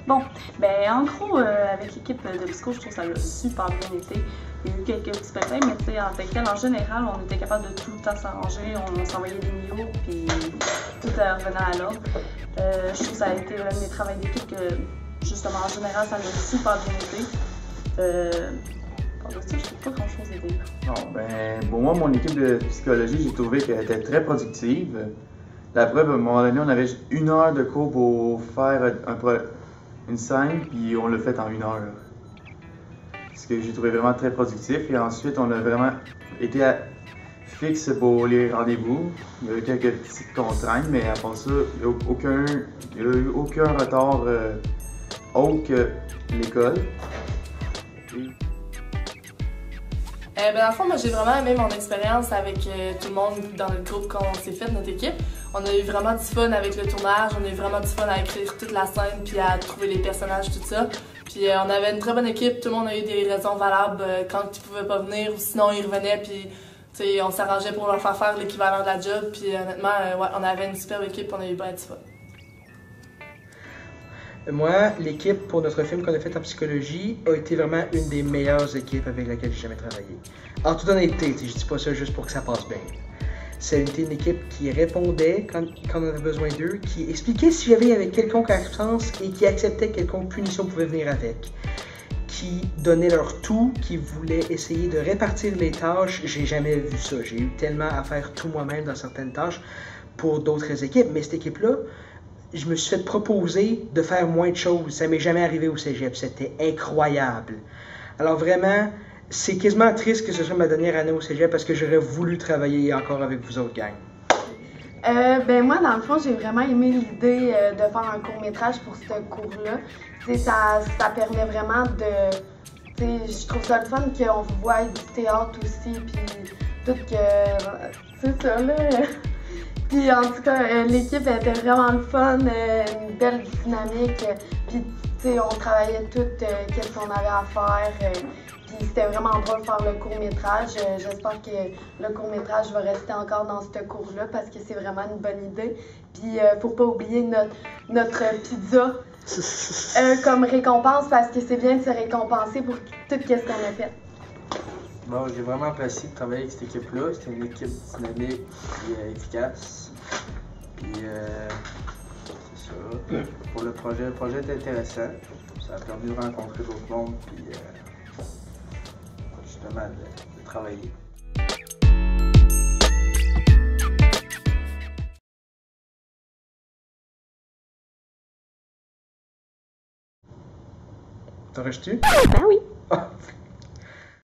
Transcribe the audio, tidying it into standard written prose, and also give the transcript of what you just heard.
Bon, ben en gros, avec l'équipe de Psycho, je trouve que ça a super bien été. Il y a eu quelques petits pépins, mais tu sais, en fait, en général, on était capable de tout le temps s'arranger. On s'envoyait des niveaux, puis tout revenait à l'ordre. Je trouve que ça a été un des travaux d'équipe que, justement, en général, ça a super bien été. Pour ça, je trouve pas grand-chose à dire. Non, ben, pour moi, mon équipe de psychologie, j'ai trouvé qu'elle était très productive. La preuve, à un moment donné, on avait juste 1 heure de cours pour faire une scène, puis on l'a fait en 1 heure. Ce que j'ai trouvé vraiment très productif. Et ensuite, on a vraiment été fixe pour les rendez-vous. Il y a eu quelques petites contraintes, mais à part ça, il n'y a eu aucun retard autre que l'école. Dans le fond, moi j'ai vraiment aimé mon expérience avec tout le monde dans notre groupe quand on s'est fait, notre équipe. On a eu vraiment du fun avec le tournage, on a eu vraiment du fun à écrire toute la scène puis à trouver les personnages, tout ça. Puis on avait une très bonne équipe, tout le monde a eu des raisons valables quand ils pouvaient pas venir ou sinon ils revenaient puis on s'arrangeait pour leur faire l'équivalent de la job. Puis honnêtement, ouais, on avait une superbe équipe, on a eu bien du fun. Moi, l'équipe pour notre film qu'on a fait en psychologie a été vraiment une des meilleures équipes avec laquelle j'ai jamais travaillé. En toute honnêteté, je dis pas ça juste pour que ça passe bien. C'était une équipe qui répondait quand on avait besoin d'eux, qui expliquait si j'avais avec quelconque absence et qui acceptait quelconque punition pouvait venir avec. Qui donnaient leur tout, qui voulaient essayer de répartir les tâches. J'ai jamais vu ça. J'ai eu tellement à faire tout moi-même dans certaines tâches pour d'autres équipes, mais cette équipe-là, je me suis fait proposer de faire moins de choses. Ça m'est jamais arrivé au cégep. C'était incroyable. Alors vraiment, c'est quasiment triste que ce soit ma dernière année au cégep parce que j'aurais voulu travailler encore avec vous autres, gang. Ben moi, dans le fond, j'ai vraiment aimé l'idée de faire un court-métrage pour ce cours-là. Ça permet vraiment de... Je trouve ça le fun qu'on voit du théâtre aussi, puis tout que... C'est ça, là... Puis en tout cas, l'équipe était vraiment le fun, une belle dynamique. Puis tu sais, on travaillait tout qu'est-ce qu'on avait à faire. Puis c'était vraiment drôle de faire le court-métrage. J'espère que le court-métrage va rester encore dans ce cours-là parce que c'est vraiment une bonne idée. Puis faut pas oublier notre pizza comme récompense parce que c'est bien de se récompenser pour tout ce qu'on a fait. Bon, j'ai vraiment apprécié de travailler avec cette équipe-là. C'était une équipe dynamique et efficace. Puis, c'est ça. Pour le projet était intéressant. Ça a permis de rencontrer d'autres mondes, puis justement de travailler. T'en rejettes-tu? Ben oui. Ah.